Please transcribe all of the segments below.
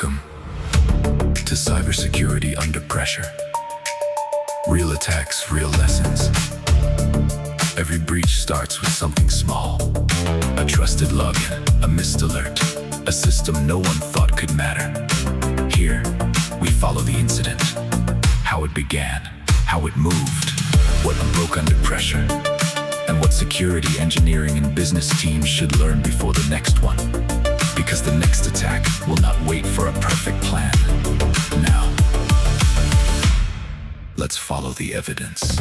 Welcome to Cybersecurity Under Pressure. Real attacks, real lessons. Every breach starts with something small. A trusted login, a missed alert, a system no one thought could matter. Here, we follow the incident. How it began, how it moved, what broke under pressure, and what security engineering and business teams should learn before the next one. Because the next attack will not wait for a perfect plan. Now, let's follow the evidence.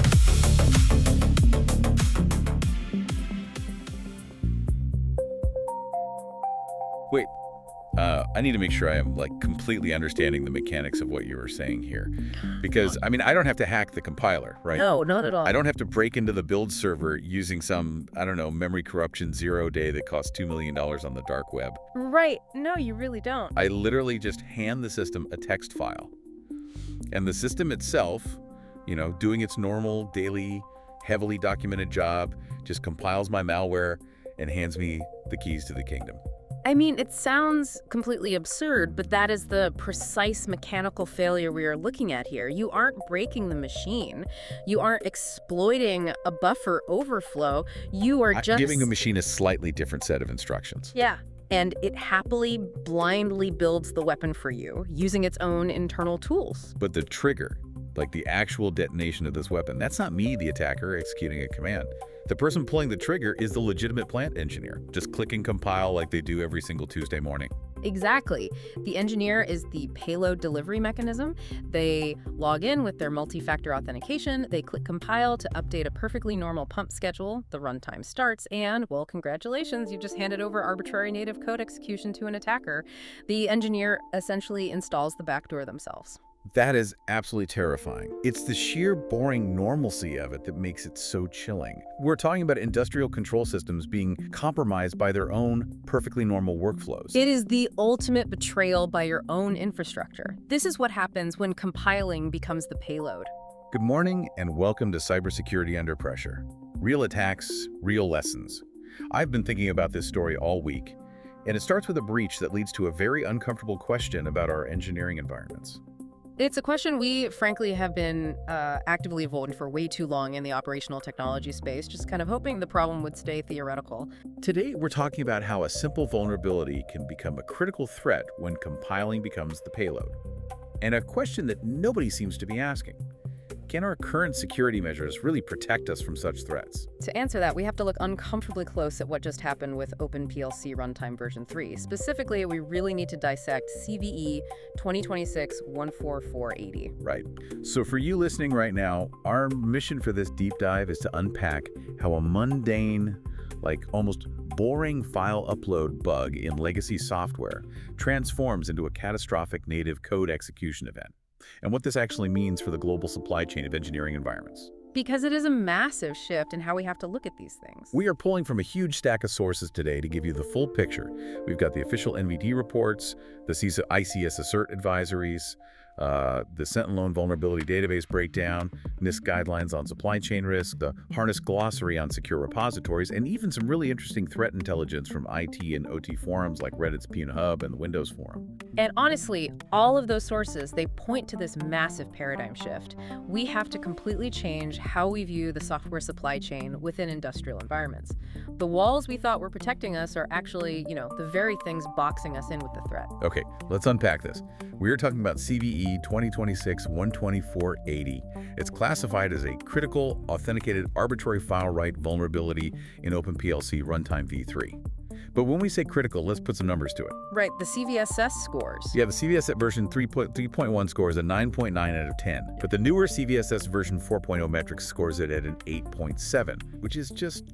Wait, I need to make sure I am completely understanding the mechanics of what you were saying here. Because, I don't have to hack the compiler, right? No, not at all. I don't have to break into the build server using some, memory corruption 0-day that costs $2 million on the dark web. Right. No, you really don't. I literally just hand the system a text file. And the system itself, doing its normal, daily, heavily documented job, just compiles my malware and hands me the keys to the kingdom. It sounds completely absurd, but that is the precise mechanical failure we are looking at here. You aren't breaking the machine. You aren't exploiting a buffer overflow. You are just giving the machine a slightly different set of instructions. Yeah. And it happily, blindly builds the weapon for you, using its own internal tools. But the trigger, the actual detonation of this weapon, that's not me, the attacker, executing a command. The person pulling the trigger is the legitimate plant engineer, just clicking compile like they do every single Tuesday morning. Exactly. The engineer is the payload delivery mechanism. They log in with their multi-factor authentication, they click compile to update a perfectly normal pump schedule, the runtime starts, and, well, congratulations, you just handed over arbitrary native code execution to an attacker. The engineer essentially installs the backdoor themselves. That is absolutely terrifying. It's the sheer boring normalcy of it that makes it so chilling. We're talking about industrial control systems being compromised by their own perfectly normal workflows. It is the ultimate betrayal by your own infrastructure. This is what happens when compiling becomes the payload. Good morning and welcome to Cybersecurity Under Pressure. Real attacks, real lessons. I've been thinking about this story all week, and it starts with a breach that leads to a very uncomfortable question about our engineering environments. It's a question we, frankly, have been actively avoiding for way too long in the operational technology space, just kind of hoping the problem would stay theoretical. Today, we're talking about how a simple vulnerability can become a critical threat when compiling becomes the payload. And a question that nobody seems to be asking. Can our current security measures really protect us from such threats? To answer that, we have to look uncomfortably close at what just happened with OpenPLC Runtime version 3. Specifically, we really need to dissect CVE 2026-14480. Right. So for you listening right now, our mission for this deep dive is to unpack how a mundane, almost boring file upload bug in legacy software transforms into a catastrophic native code execution event, and what this actually means for the global supply chain of engineering environments. Because it is a massive shift in how we have to look at these things. We are pulling from a huge stack of sources today to give you the full picture. We've got the official NVD reports, the ICS Assert advisories, the Sentinel Vulnerability Database breakdown, NIST guidelines on supply chain risk, the Harness glossary on secure repositories, and even some really interesting threat intelligence from IT and OT forums like Reddit's PNHub and the Windows Forum. And honestly, all of those sources, they point to this massive paradigm shift. We have to completely change how we view the software supply chain within industrial environments. The walls we thought were protecting us are actually, the very things boxing us in with the threat. Okay, let's unpack this. We're talking about CVE 2026-12480. It's classified as a critical, authenticated arbitrary file write vulnerability in OpenPLC Runtime v3. But when we say critical, let's put some numbers to it. Right, the CVSS scores. Yeah, the CVSS version 3.1 scores a 9.9 out of 10. But the newer CVSS version 4.0 metrics scores it at an 8.7, which is just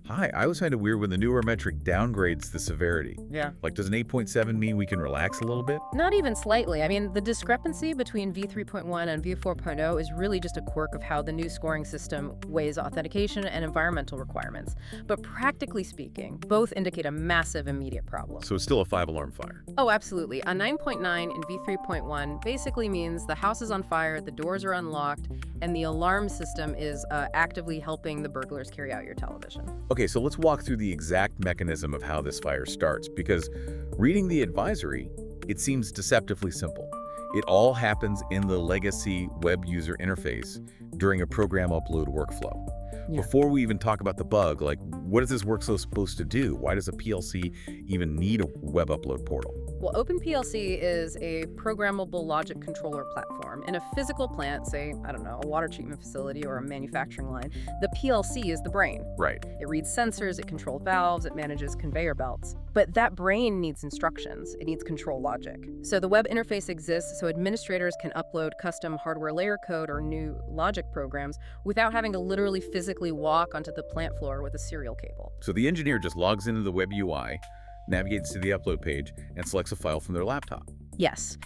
high. I always find it weird when the newer metric downgrades the severity. Yeah. Does an 8.7 mean we can relax a little bit? Not even slightly. The discrepancy between v3.1 and v4.0 is really just a quirk of how the new scoring system weighs authentication and environmental requirements. But practically speaking, both indicate a massive immediate problem. So it's still a 5-alarm fire. Oh, absolutely. A 9.9 in v3.1 basically means the house is on fire, the doors are unlocked, and the alarm system is actively helping the burglars carry out your television. Okay, so let's walk through the exact mechanism of how this fire starts, because reading the advisory, It seems deceptively simple. It all happens in the legacy web user interface during a program upload workflow. Yeah. Before we even talk about the bug, like, what is this workflow supposed to do? Why does a PLC even need a web upload portal? Well, OpenPLC is a programmable logic controller platform. In a physical plant, say, I don't know, a water treatment facility or a manufacturing line, the PLC is the brain. Right. It reads sensors, it controls valves, it manages conveyor belts. But that brain needs instructions. It needs control logic. So the web interface exists so administrators can upload custom hardware layer code or new logic programs without having to literally physically walk onto the plant floor with a serial cable. So the engineer just logs into the web UI, navigates to the upload page, and selects a file from their laptop. Yes.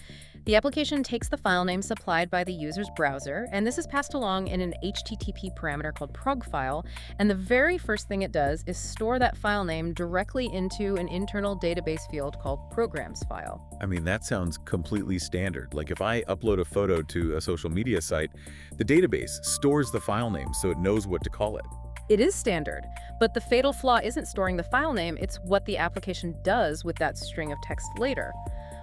The application takes the file name supplied by the user's browser, and this is passed along in an HTTP parameter called prog file, and the very first thing it does is store that file name directly into an internal database field called programs file. I mean, that sounds completely standard. Like if I upload a photo to a social media site, the database stores the file name so it knows what to call it. It is standard, but the fatal flaw isn't storing the file name, it's what the application does with that string of text later.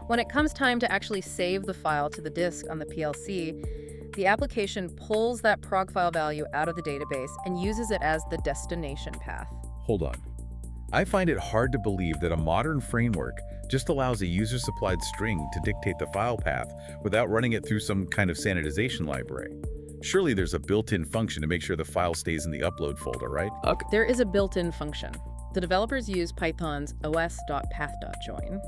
When it comes time to actually save the file to the disk on the PLC, the application pulls that prog file value out of the database and uses it as the destination path. Hold on. I find it hard to believe that a modern framework just allows a user-supplied string to dictate the file path without running it through some kind of sanitization library. Surely there's a built-in function to make sure the file stays in the upload folder, right? There is a built-in function. The developers use Python's os.path.join,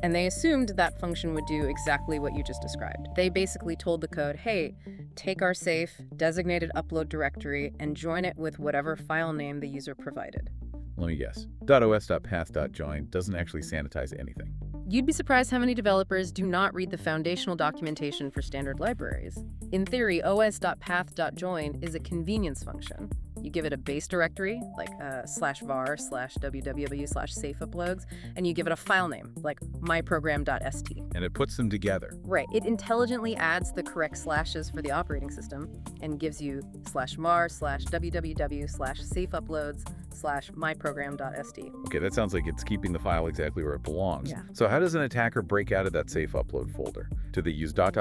and they assumed that function would do exactly what you just described. They basically told the code, hey, take our safe, designated upload directory, and join it with whatever file name the user provided. Let me guess. .os.path.join doesn't actually sanitize anything. You'd be surprised how many developers do not read the foundational documentation for standard libraries. In theory, os.path.join is a convenience function. You give it a base directory, like /var/www/safeuploads, and you give it a file name, like myprogram.st. And it puts them together. Right. It intelligently adds the correct slashes for the operating system and gives you /var/www/safeuploads/myprogram.st. Okay, that sounds like it's keeping the file exactly where it belongs. Yeah. So how does an attacker break out of that safe upload folder? Do they use // path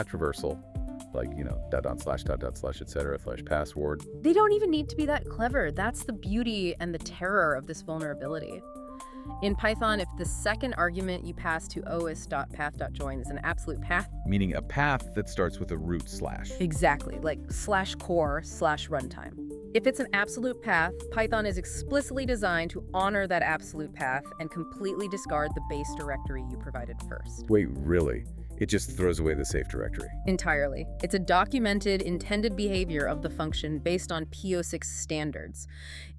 traversal, like, // etc. /password? They don't even need to be that clever. That's the beauty and the terror of this vulnerability. In Python, if the second argument you pass to os.path.join is an absolute path, Meaning a path that starts with a root /. exactly, like /core/runtime. If it's an absolute path, Python is explicitly designed to honor that absolute path and completely discard the base directory you provided first. Wait, really? It just throws away the safe directory. Entirely. It's a documented, intended behavior of the function based on PO6 standards.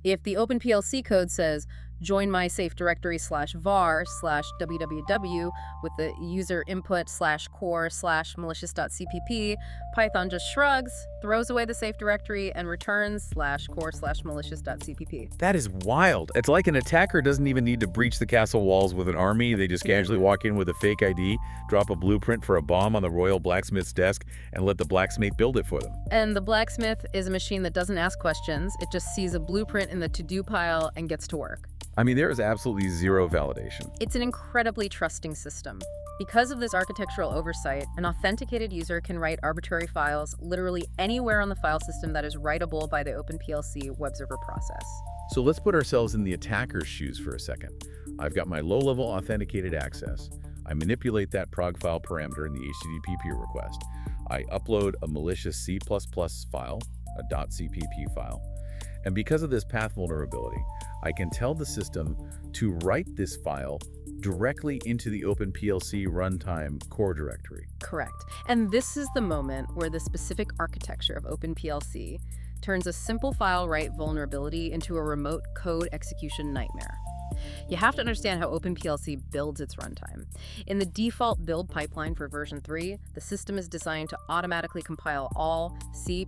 If the OpenPLC code says, join my safe directory /var/www with the user input /core/malicious.cpp, Python just shrugs, throws away the safe directory, and returns /core/malicious.cpp. That is wild. It's like an attacker doesn't even need to breach the castle walls with an army. They just casually walk in with a fake ID, drop a blueprint for a bomb on the royal blacksmith's desk, and let the blacksmith build it for them. And the blacksmith is a machine that doesn't ask questions. It just sees a blueprint in the to-do pile and gets to work. I mean, there is absolutely zero validation. It's an incredibly trusting system. Because of this architectural oversight, an authenticated user can write arbitrary files literally anywhere on the file system that is writable by the OpenPLC web server process. So let's put ourselves in the attacker's shoes for a second. I've got my low-level authenticated access. I manipulate that prog file parameter in the HTTP request. I upload a malicious C++ file, a .cpp file. And because of this path vulnerability, I can tell the system to write this file directly into the OpenPLC runtime core directory. Correct. And this is the moment where the specific architecture of OpenPLC turns a simple file write vulnerability into a remote code execution nightmare. You have to understand how OpenPLC builds its runtime. In the default build pipeline for version 3, the system is designed to automatically compile all C++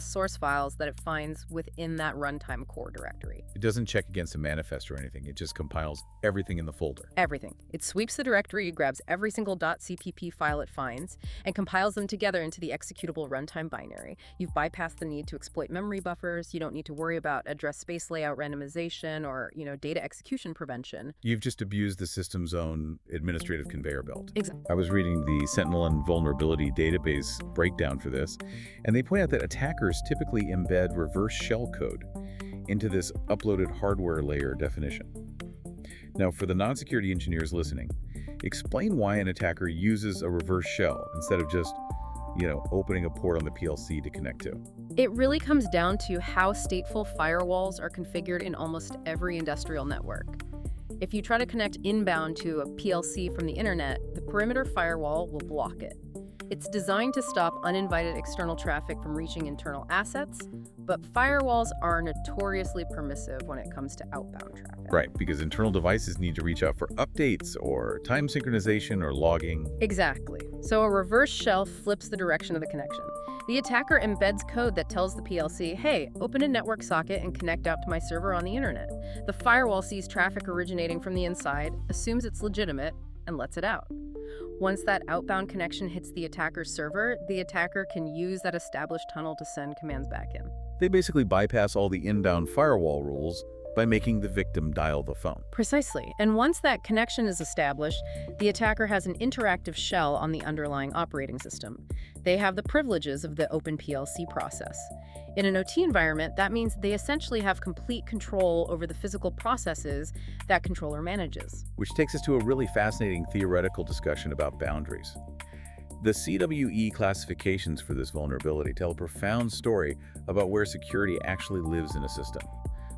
source files that it finds within that runtime core directory. It doesn't check against a manifest or anything. It just compiles everything in the folder. Everything. It sweeps the directory, grabs every single .cpp file it finds, and compiles them together into the executable runtime binary. You've bypassed the need to exploit memory buffers. You don't need to worry about address space layout randomization or, data execution execution prevention. You've just abused the system's own administrative conveyor belt. Exactly. I was reading the Sentinel and vulnerability database breakdown for this, and they point out that attackers typically embed reverse shell code into this uploaded hardware layer definition. Now, for the non-security engineers listening, explain why an attacker uses a reverse shell instead of just, opening a port on the PLC to connect to. It really comes down to how stateful firewalls are configured in almost every industrial network. If you try to connect inbound to a PLC from the internet, the perimeter firewall will block it. It's designed to stop uninvited external traffic from reaching internal assets, but firewalls are notoriously permissive when it comes to outbound traffic. Right, because internal devices need to reach out for updates or time synchronization or logging. Exactly. So a reverse shell flips the direction of the connection. The attacker embeds code that tells the PLC, hey, open a network socket and connect out to my server on the internet. The firewall sees traffic originating from the inside, assumes it's legitimate, and lets it out. Once that outbound connection hits the attacker's server, the attacker can use that established tunnel to send commands back in. They basically bypass all the inbound firewall rules by making the victim dial the phone. Precisely. And once that connection is established, the attacker has an interactive shell on the underlying operating system. They have the privileges of the OpenPLC process. In an OT environment, that means they essentially have complete control over the physical processes that controller manages. Which takes us to a really fascinating theoretical discussion about boundaries. The CWE classifications for this vulnerability tell a profound story about where security actually lives in a system.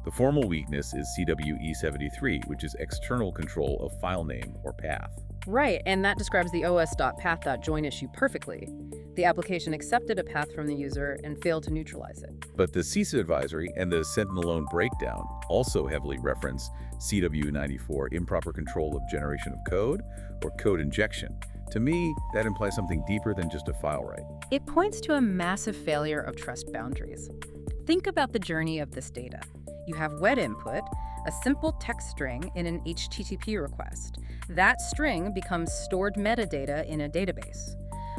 The formal weakness is CWE 73, which is external control of file name or path. Right, and that describes the os.path.join issue perfectly. The application accepted a path from the user and failed to neutralize it. But the CISA advisory and the Sentinel breakdown also heavily reference CW94, improper control of generation of code or code injection. To me, that implies something deeper than just a file write. It points to a massive failure of trust boundaries. Think about the journey of this data. You have web input, a simple text string in an HTTP request. That string becomes stored metadata in a database.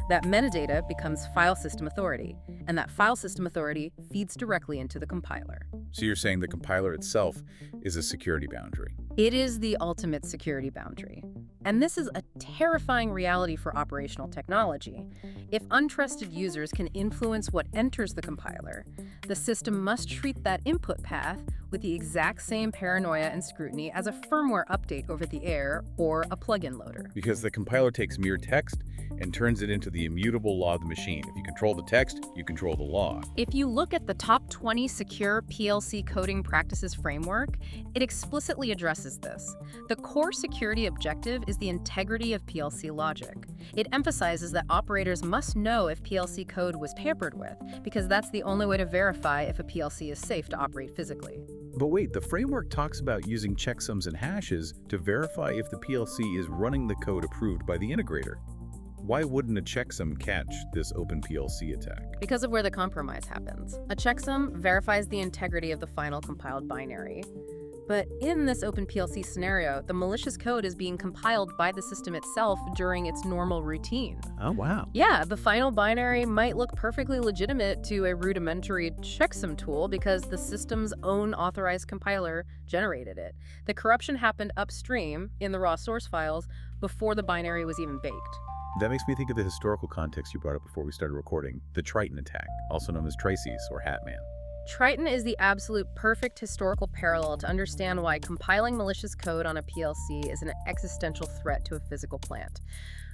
That metadata becomes file system authority, and that file system authority feeds directly into the compiler. So you're saying the compiler itself is a security boundary? It is the ultimate security boundary. And this is a terrifying reality for operational technology. If untrusted users can influence what enters the compiler, the system must treat that input path with the exact same paranoia and scrutiny as a firmware update over the air or a plugin loader. Because the compiler takes mere text and turns it into the immutable law of the machine. If you control the text, you control the law. If you look at the top 20 secure PLC coding practices framework, it explicitly addresses this. The core security objective is the integrity of PLC logic. It emphasizes that operators must know if PLC code was tampered with, because that's the only way to verify if a PLC is safe to operate physically. But wait, the framework talks about using checksums and hashes to verify if the PLC is running the code approved by the integrator. Why wouldn't a checksum catch this OpenPLC attack? Because of where the compromise happens. A checksum verifies the integrity of the final compiled binary. But in this OpenPLC scenario, the malicious code is being compiled by the system itself during its normal routine. Oh, wow. Yeah, the final binary might look perfectly legitimate to a rudimentary checksum tool because the system's own authorized compiler generated it. The corruption happened upstream in the raw source files before the binary was even baked. That makes me think of the historical context you brought up before we started recording, the Triton attack, also known as Tracy's or Hatman. Triton is the absolute perfect historical parallel to understand why compiling malicious code on a PLC is an existential threat to a physical plant.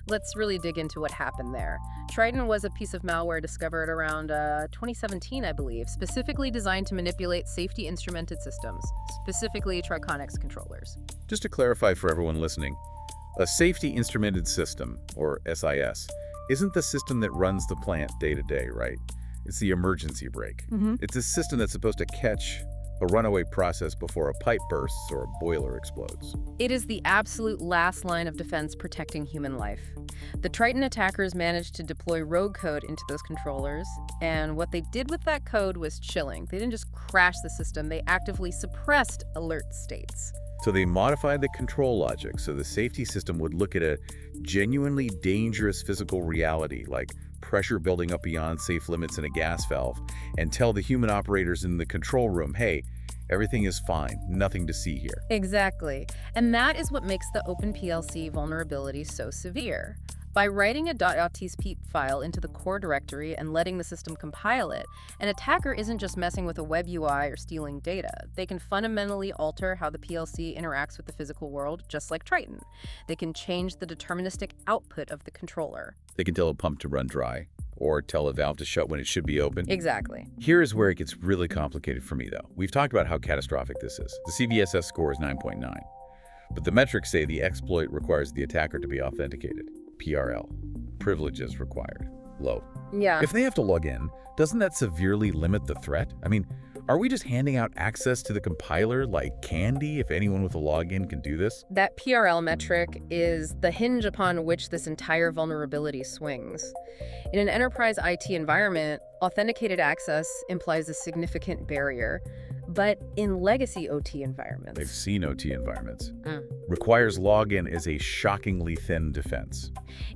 Let's really dig into what happened there. Triton was a piece of malware discovered around 2017, I believe, specifically designed to manipulate safety instrumented systems, specifically Triconix controllers. Just to clarify for everyone listening, a safety instrumented system, or SIS, isn't the system that runs the plant day to day, right? It's the emergency brake. It's a system that's supposed to catch a runaway process before a pipe bursts or a boiler explodes. It is the absolute last line of defense protecting human life. The Triton attackers managed to deploy rogue code into those controllers, and what they did with that code was chilling. They didn't just crash the system, they actively suppressed alert states. So they modified the control logic so the safety system would look at a genuinely dangerous physical reality, like pressure building up beyond safe limits in a gas valve, and tell the human operators in the control room, hey, Everything is fine, nothing to see here. Exactly. And that is what makes the OpenPLC vulnerability so severe. By writing a .tsp file into the core directory and letting the system compile it, an attacker isn't just messing with a web UI or stealing data. They can fundamentally alter how the PLC interacts with the physical world, just like Triton. They can change the deterministic output of the controller. They can tell a pump to run dry, or tell a valve to shut when it should be open. Exactly. Here is where it gets really complicated for me, though. We've talked about how catastrophic this is. The CVSS score is 9.9. But the metrics say the exploit requires the attacker to be authenticated. PRL. Privileges required. Low. Yeah. If they have to log in, doesn't that severely limit the threat? I mean, are we just handing out access to the compiler like candy if anyone with a login can do this? That PRL metric is the hinge upon which this entire vulnerability swings. In an enterprise IT environment, authenticated access implies a significant barrier. But in legacy OT environments... They've seen OT environments. Requires login is a shockingly thin defense.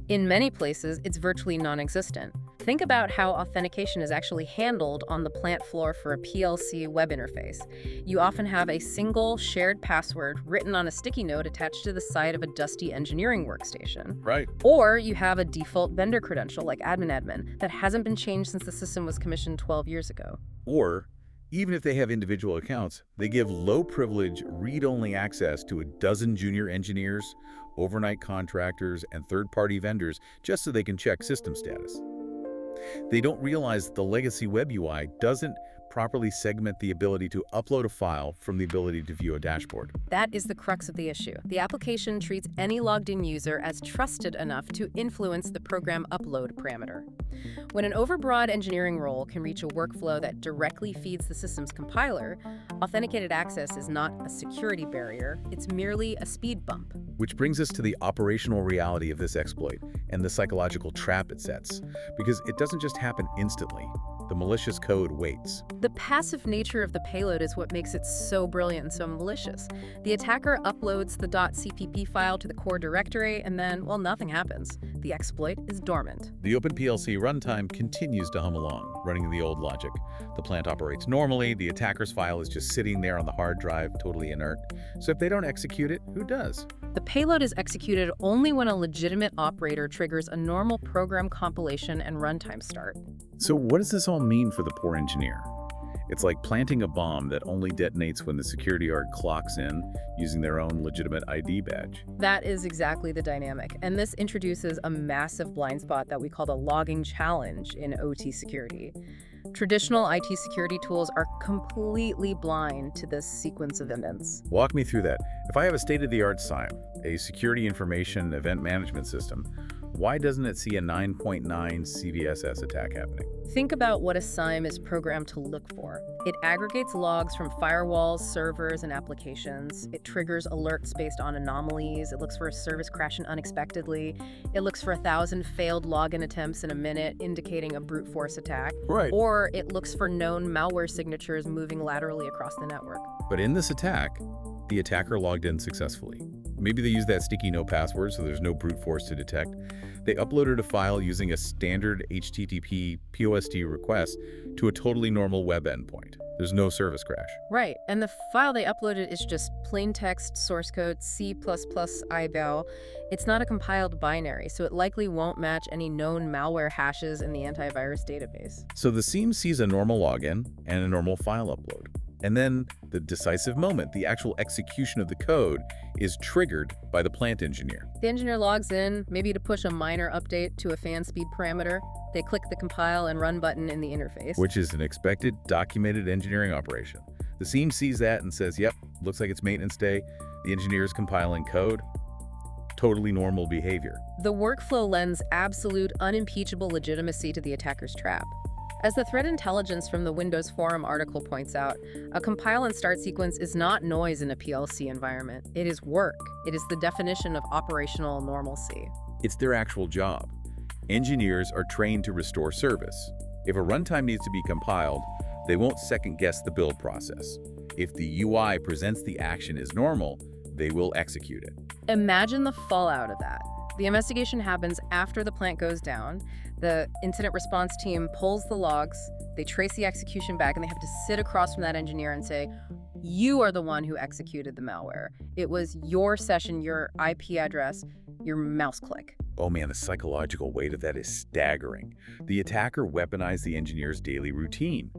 In many places, it's virtually non-existent. Think about how authentication is actually handled on the plant floor for a PLC web interface. You often have a single shared password written on a sticky note attached to the side of a dusty engineering workstation. Right. Or you have a default vendor credential like admin that hasn't been changed since the system was commissioned 12 years ago. Or, even if they have individual accounts, they give low-privilege, read-only access to a dozen junior engineers, overnight contractors, and third-party vendors just so they can check system status. They don't realize that the legacy web UI doesn't properly segment the ability to upload a file from the ability to view a dashboard. That is the crux of the issue. The application treats any logged-in user as trusted enough to influence the program upload parameter. When an overbroad engineering role can reach a workflow that directly feeds the system's compiler, authenticated access is not a security barrier, it's merely a speed bump. Which brings us to the operational reality of this exploit and the psychological trap it sets, because it doesn't just happen instantly. The malicious code waits. The passive nature of the payload is what makes it so brilliant and so malicious. The attacker uploads the .cpp file to the core directory, and then, well, nothing happens. The exploit is dormant. The OpenPLC runtime continues to hum along, running the old logic. The plant operates normally, the attacker's file is just sitting there on the hard drive, totally inert. So if they don't execute it, who does? The payload is executed only when a legitimate operator triggers a normal program compilation and runtime start. So what does this all mean for the poor engineer? It's like planting a bomb that only detonates when the security guard clocks in using their own legitimate ID badge. That is exactly the dynamic, and this introduces a massive blind spot that we call the logging challenge in OT security. Traditional IT security tools are completely blind to this sequence of events. Walk me through that. If I have a state-of-the-art SIEM, a security information event management system, why doesn't it see a 9.9 CVSS attack happening? Think about what a SIEM is programmed to look for. It aggregates logs from firewalls, servers, and applications. It triggers alerts based on anomalies. It looks for a service crashing unexpectedly. It looks for 1,000 failed login attempts in a minute, indicating a brute force attack. Right. Or it looks for known malware signatures moving laterally across the network. But in this attack, the attacker logged in successfully. Maybe they used that sticky note password so there's no brute force to detect. They uploaded a file using a standard HTTP POSD request to a totally normal web endpoint. There's no service crash. Right, and the file they uploaded is just plain text, source code, C++ IBEL. It's not a compiled binary, so it likely won't match any known malware hashes in the antivirus database. So the SIEM sees a normal login and a normal file upload. And then the decisive moment, the actual execution of the code, is triggered by the plant engineer. The engineer logs in, maybe to push a minor update to a fan speed parameter. They click the compile and run button in the interface. Which is an expected, documented engineering operation. The SIEM sees that and says, yep, looks like it's maintenance day. The engineer is compiling code. Totally normal behavior. The workflow lends absolute, unimpeachable legitimacy to the attacker's trap. As the threat intelligence from the Windows Forum article points out, a compile and start sequence is not noise in a PLC environment. It is work. It is the definition of operational normalcy. It's their actual job. Engineers are trained to restore service. If a runtime needs to be compiled, they won't second-guess the build process. If the UI presents the action as normal, they will execute it. Imagine the fallout of that. The investigation happens after the plant goes down. The incident response team pulls the logs, they trace the execution back, and they have to sit across from that engineer and say, You are the one who executed the malware. It was your session, your IP address, your mouse click. Oh man, the psychological weight of that is staggering. The attacker weaponized the engineer's daily routine.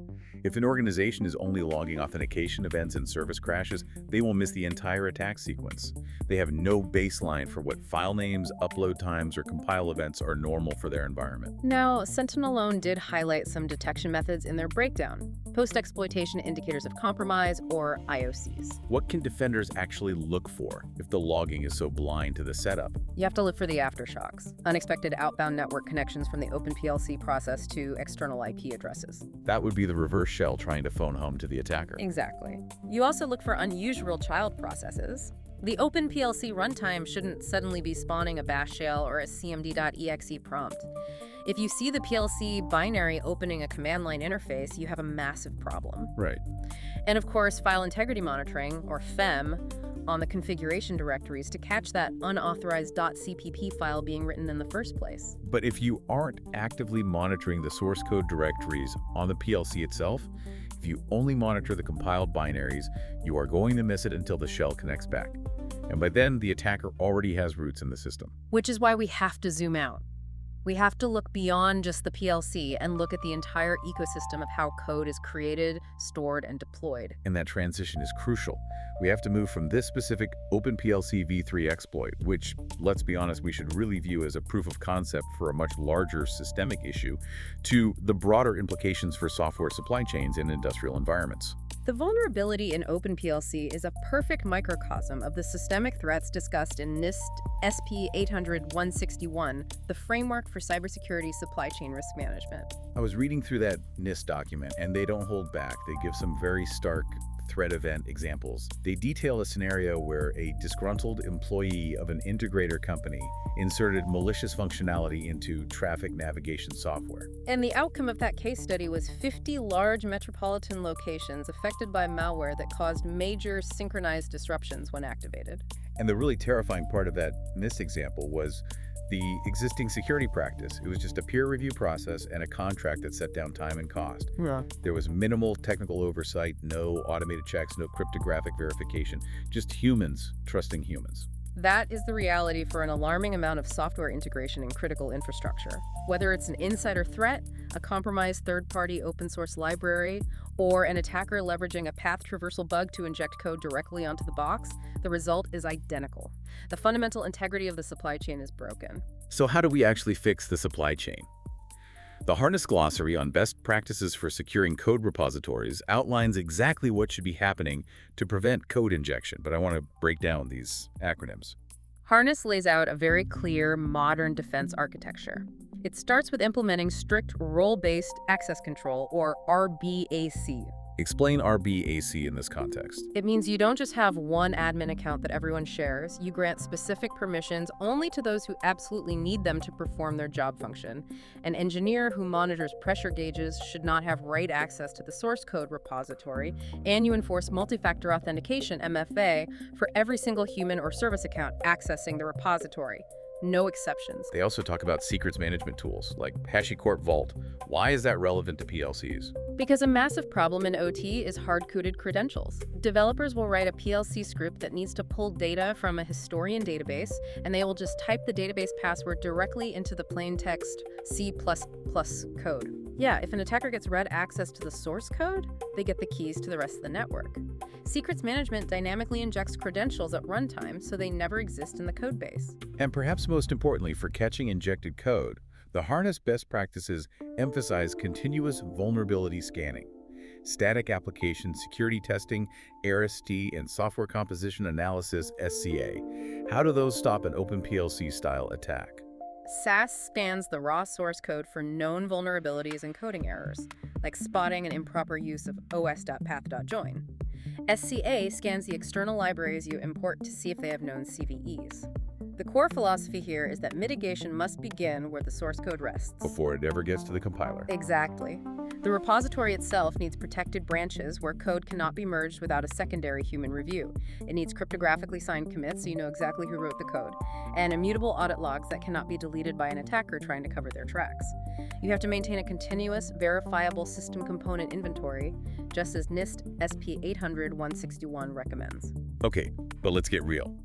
If an organization is only logging authentication events and service crashes, they will miss the entire attack sequence. They have no baseline for what file names, upload times, or compile events are normal for their environment. Now, Sentinel alone did highlight some detection methods in their breakdown: post-exploitation indicators of compromise, or IOCs. What can defenders actually look for if the logging is so blind to the setup? You have to look for the aftershocks, unexpected outbound network connections from the OpenPLC process to external IP addresses. That would be the reverse shell trying to phone home to the attacker. Exactly. You also look for unusual child processes. The OpenPLC runtime shouldn't suddenly be spawning a bash shell or a cmd.exe prompt. If you see the PLC binary opening a command line interface, you have a massive problem. Right. And of course, file integrity monitoring, or FEM, on the configuration directories to catch that unauthorized .cpp file being written in the first place. But if you aren't actively monitoring the source code directories on the PLC itself, if you only monitor the compiled binaries, you are going to miss it until the shell connects back. And by then, the attacker already has roots in the system. Which is why we have to zoom out. We have to look beyond just the PLC and look at the entire ecosystem of how code is created, stored, and deployed. And that transition is crucial. We have to move from this specific OpenPLC v3 exploit, which, let's be honest, we should really view as a proof of concept for a much larger systemic issue, to the broader implications for software supply chains in industrial environments. The vulnerability in OpenPLC is a perfect microcosm of the systemic threats discussed in NIST SP 800-161, the Framework for Cybersecurity Supply Chain Risk Management. I was reading through that NIST document, and they don't hold back. They give some very stark threat event examples. They detail a scenario where a disgruntled employee of an integrator company inserted malicious functionality into traffic navigation software. And the outcome of that case study was 50 large metropolitan locations affected by malware that caused major synchronized disruptions when activated. And the really terrifying part of that NIST example was the existing security practice. It was just a peer review process and a contract that set down time and cost. Yeah. There was minimal technical oversight, no automated checks, no cryptographic verification, just humans trusting humans. That is the reality for an alarming amount of software integration in critical infrastructure. Whether it's an insider threat, a compromised third-party open-source library, or an attacker leveraging a path traversal bug to inject code directly onto the box, the result is identical. The fundamental integrity of the supply chain is broken. So how do we actually fix the supply chain? The Harness Glossary on Best Practices for Securing Code Repositories outlines exactly what should be happening to prevent code injection, but I want to break down these acronyms. Harness lays out a very clear, modern defense architecture. It starts with implementing strict role-based access control, or RBAC. Explain RBAC in this context. It means you don't just have one admin account that everyone shares. You grant specific permissions only to those who absolutely need them to perform their job function. An engineer who monitors pressure gauges should not have write access to the source code repository, and you enforce multi-factor authentication, MFA, for every single human or service account accessing the repository. No exceptions. They also talk about secrets management tools like HashiCorp Vault. Why is that relevant to PLCs? Because a massive problem in OT is hard-coded credentials. Developers will write a PLC script that needs to pull data from a historian database, and they will just type the database password directly into the plain text C++ code. Yeah, if an attacker gets read access to the source code, they get the keys to the rest of the network. Secrets management dynamically injects credentials at runtime so they never exist in the code base. And perhaps most importantly, for catching injected code, the Harness best practices emphasize continuous vulnerability scanning. Static application security testing, ARST, and software composition analysis, SCA. How do those stop an OpenPLC-style attack? SAS scans the raw source code for known vulnerabilities and coding errors, like spotting an improper use of os.path.join. SCA scans the external libraries you import to see if they have known CVEs. The core philosophy here is that mitigation must begin where the source code rests. Before it ever gets to the compiler. Exactly. The repository itself needs protected branches where code cannot be merged without a secondary human review. It needs cryptographically signed commits so you know exactly who wrote the code, and immutable audit logs that cannot be deleted by an attacker trying to cover their tracks. You have to maintain a continuous, verifiable system component inventory, just as NIST SP 800-161 recommends. Okay, but let's get real.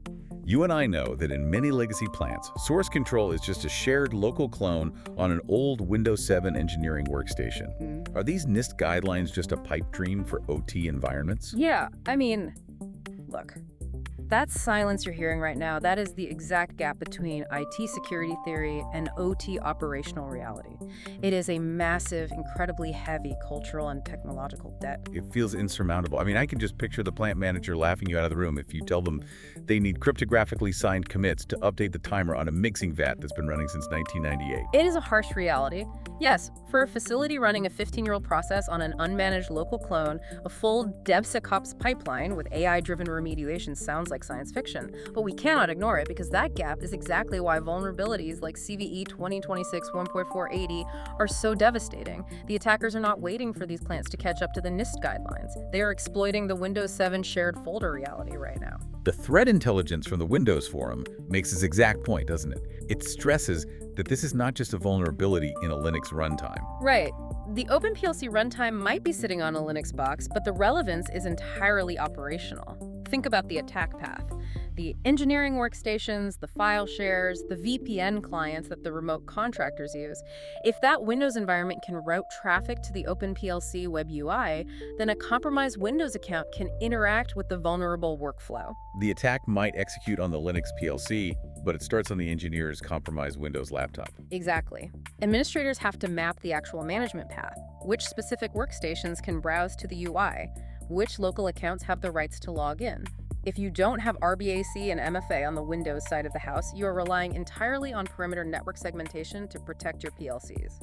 You and I know that in many legacy plants, source control is just a shared local clone on an old Windows 7 engineering workstation. Are these NIST guidelines just a pipe dream for OT environments? Yeah, I mean, look. That silence you're hearing right now, that is the exact gap between IT security theory and OT operational reality. It is a massive, incredibly heavy cultural and technological debt. It feels insurmountable. I mean, I can just picture the plant manager laughing you out of the room if you tell them they need cryptographically signed commits to update the timer on a mixing vat that's been running since 1998. It is a harsh reality. Yes, for a facility running a 15-year-old process on an unmanaged local clone, a full DevSecOps pipeline with AI-driven remediation sounds like science fiction, but we cannot ignore it because that gap is exactly why vulnerabilities like CVE 2026-1.480 are so devastating. The attackers are not waiting for these plants to catch up to the NIST guidelines. They are exploiting the Windows 7 shared folder reality right now. The threat intelligence from the Windows forum makes this exact point, doesn't it? It stresses that this is not just a vulnerability in a Linux runtime. Right. The OpenPLC runtime might be sitting on a Linux box, but the relevance is entirely operational. Think about the attack path. The engineering workstations, the file shares, the VPN clients that the remote contractors use. If that Windows environment can route traffic to the OpenPLC web UI, then a compromised Windows account can interact with the vulnerable workflow. The attack might execute on the Linux PLC, but it starts on the engineer's compromised Windows laptop. Exactly. Administrators have to map the actual management path. Which specific workstations can browse to the UI? Which local accounts have the rights to log in? If you don't have RBAC and MFA on the Windows side of the house, you are relying entirely on perimeter network segmentation to protect your PLCs.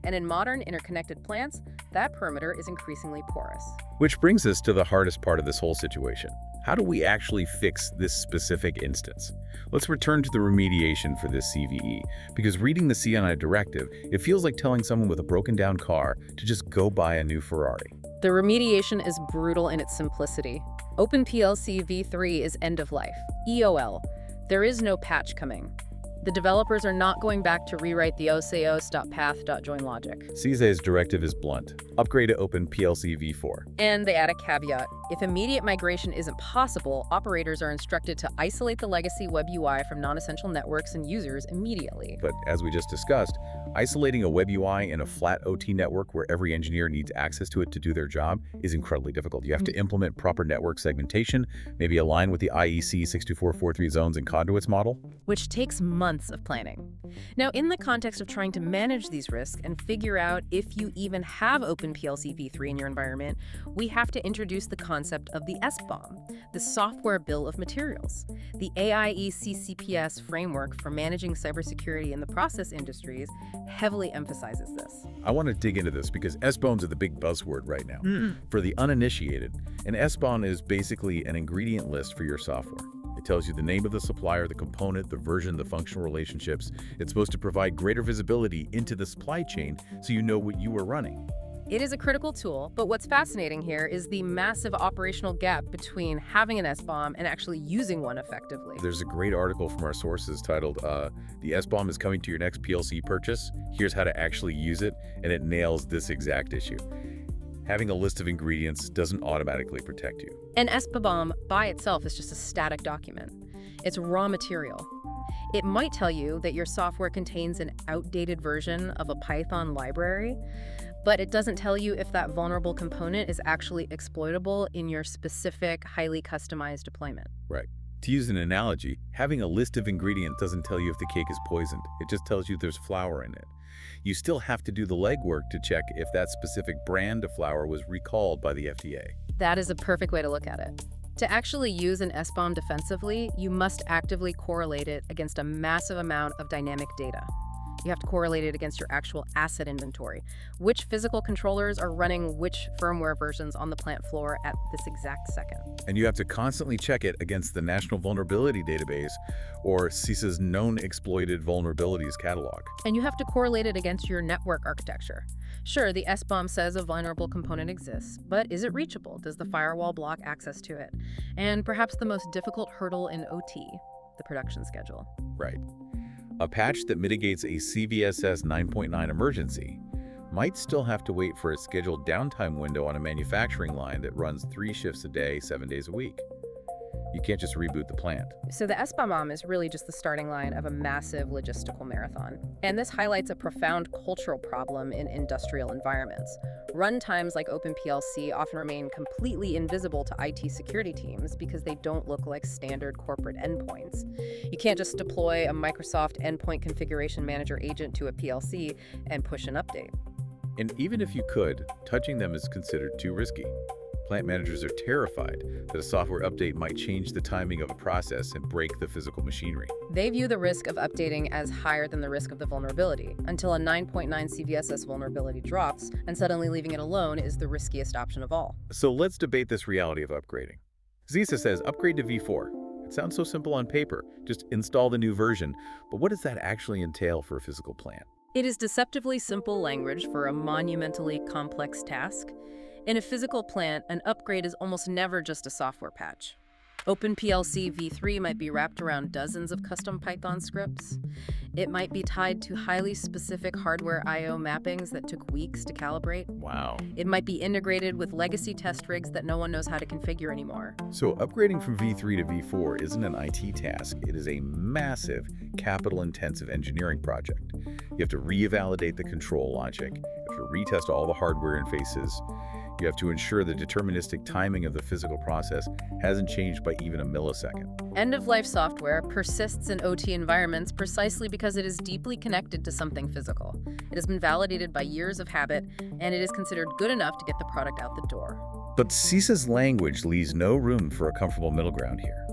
And in modern interconnected plants, that perimeter is increasingly porous. Which brings us to the hardest part of this whole situation. How do we actually fix this specific instance? Let's return to the remediation for this CVE, because reading the CNI directive, it feels like telling someone with a broken down car to just go buy a new Ferrari. The remediation is brutal in its simplicity. OpenPLC v3 is end of life, EOL. There is no patch coming. The developers are not going back to rewrite the oseos.path.join logic. CISA's directive is blunt. Upgrade to OpenPLC v4. And they add a caveat. If immediate migration isn't possible, operators are instructed to isolate the legacy web UI from non-essential networks and users immediately. But as we just discussed, isolating a web UI in a flat OT network where every engineer needs access to it to do their job is incredibly difficult. You have to implement proper network segmentation, maybe align with the IEC 62443 zones and conduits model. Which takes months of planning. Now, in the context of trying to manage these risks and figure out if you even have OpenPLC v3 in your environment, we have to introduce the concept of the SBOM, the Software Bill of Materials. The AIE CCPS framework for managing cybersecurity in the process industries heavily emphasizes this. I want to dig into this because SBOMs are the big buzzword right now. For the uninitiated, an SBOM is basically an ingredient list for your software. It tells you the name of the supplier, the component, the version, the functional relationships. It's supposed to provide greater visibility into the supply chain so you know what you are running. It is a critical tool, but what's fascinating here is the massive operational gap between having an SBOM and actually using one effectively. There's a great article from our sources titled, The SBOM is coming to your next PLC purchase. Here's how to actually use it, and it nails this exact issue. Having a list of ingredients doesn't automatically protect you. An SBOM by itself is just a static document. It's raw material. It might tell you that your software contains an outdated version of a Python library, but it doesn't tell you if that vulnerable component is actually exploitable in your specific, highly customized deployment. Right. To use an analogy, having a list of ingredients doesn't tell you if the cake is poisoned. It just tells you there's flour in it. You still have to do the legwork to check if that specific brand of flour was recalled by the FDA. That is a perfect way to look at it. To actually use an SBOM defensively, you must actively correlate it against a massive amount of dynamic data. You have to correlate it against your actual asset inventory. Which physical controllers are running which firmware versions on the plant floor at this exact second? And you have to constantly check it against the National Vulnerability Database or CISA's Known Exploited Vulnerabilities Catalog. And you have to correlate it against your network architecture. Sure, the SBOM says a vulnerable component exists, but is it reachable? Does the firewall block access to it? And perhaps the most difficult hurdle in OT, the production schedule. Right. A patch that mitigates a CVSS 9.9 emergency might still have to wait for a scheduled downtime window on a manufacturing line that runs 3 shifts a day, 7 days a week. You can't just reboot the plant. So the SBOM is really just the starting line of a massive logistical marathon. And this highlights a profound cultural problem in industrial environments. Runtimes like OpenPLC often remain completely invisible to IT security teams because they don't look like standard corporate endpoints. You can't just deploy a Microsoft Endpoint Configuration Manager agent to a PLC and push an update. And even if you could, touching them is considered too risky. Plant managers are terrified that a software update might change the timing of a process and break the physical machinery. They view the risk of updating as higher than the risk of the vulnerability, until a 9.9 CVSS vulnerability drops, and suddenly leaving it alone is the riskiest option of all. So let's debate this reality of upgrading. CISA says upgrade to v4. It sounds so simple on paper, just install the new version, but what does that actually entail for a physical plant? It is deceptively simple language for a monumentally complex task. In a physical plant, an upgrade is almost never just a software patch. OpenPLC v3 might be wrapped around dozens of custom Python scripts. It might be tied to highly specific hardware I/O mappings that took weeks to calibrate. Wow. It might be integrated with legacy test rigs that no one knows how to configure anymore. So upgrading from v3 to v4 isn't an IT task. It is a massive, capital-intensive engineering project. You have to revalidate the control logic. You have to retest all the hardware interfaces. You have to ensure the deterministic timing of the physical process hasn't changed by even a millisecond. End-of-life software persists in OT environments precisely because it is deeply connected to something physical. It has been validated by years of habit, and it is considered good enough to get the product out the door. But CISA's language leaves no room for a comfortable middle ground here.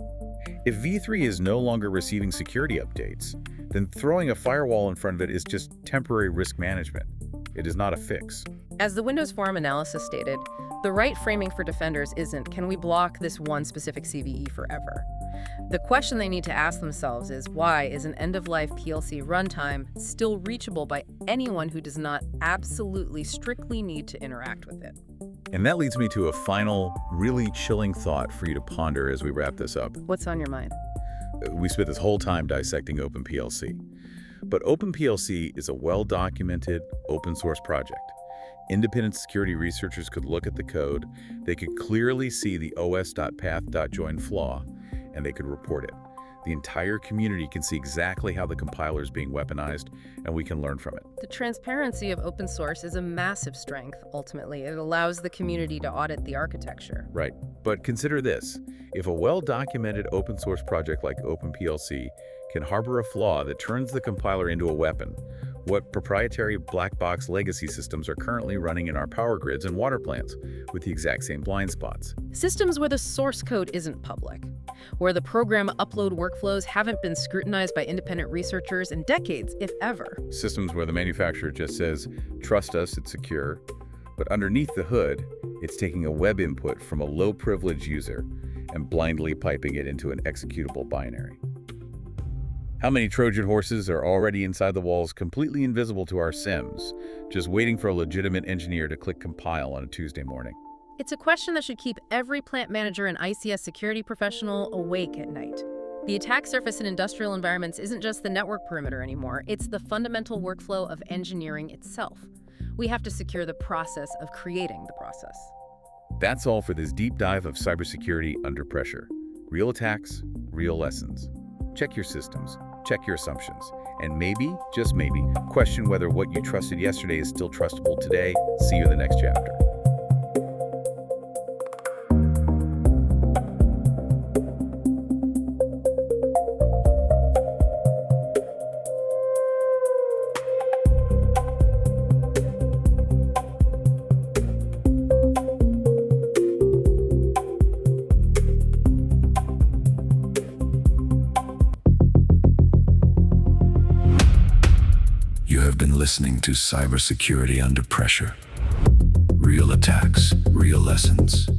If v3 is no longer receiving security updates, then throwing a firewall in front of it is just temporary risk management. It is not a fix. As the Windows Forum analysis stated, the right framing for defenders isn't, can we block this one specific CVE forever? The question they need to ask themselves is, why is an end-of-life PLC runtime still reachable by anyone who does not absolutely strictly need to interact with it? And that leads me to a final, really chilling thought for you to ponder as we wrap this up. What's on your mind? We spent this whole time dissecting OpenPLC. But OpenPLC is a well-documented open source project. Independent security researchers could look at the code, they could clearly see the os.path.join flaw, and they could report it. The entire community can see exactly how the compiler is being weaponized, and we can learn from it. The transparency of open source is a massive strength, ultimately. It allows the community to audit the architecture. Right. But consider this. If a well-documented open source project like OpenPLC can harbor a flaw that turns the compiler into a weapon, what proprietary black box legacy systems are currently running in our power grids and water plants with the exact same blind spots? Systems where the source code isn't public, where the program upload workflows haven't been scrutinized by independent researchers in decades, if ever. Systems where the manufacturer just says, trust us, it's secure, but underneath the hood, it's taking a web input from a low-privileged user and blindly piping it into an executable binary. How many Trojan horses are already inside the walls, completely invisible to our SIMs, just waiting for a legitimate engineer to click compile on a Tuesday morning? It's a question that should keep every plant manager and ICS security professional awake at night. The attack surface in industrial environments isn't just the network perimeter anymore, it's the fundamental workflow of engineering itself. We have to secure the process of creating the process. That's all for this deep dive of cybersecurity under pressure. Real attacks, real lessons. Check your systems, check your assumptions, and maybe, just maybe, question whether what you trusted yesterday is still trustable today. See you in the next chapter. have been listening to Cybersecurity Under Pressure. Real attacks, real lessons.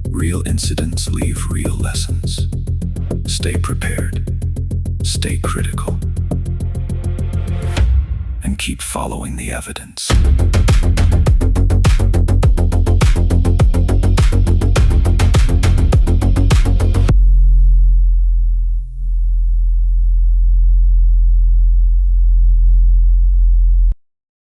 Real incidents leave real lessons. Stay prepared, stay critical, and keep following the evidence.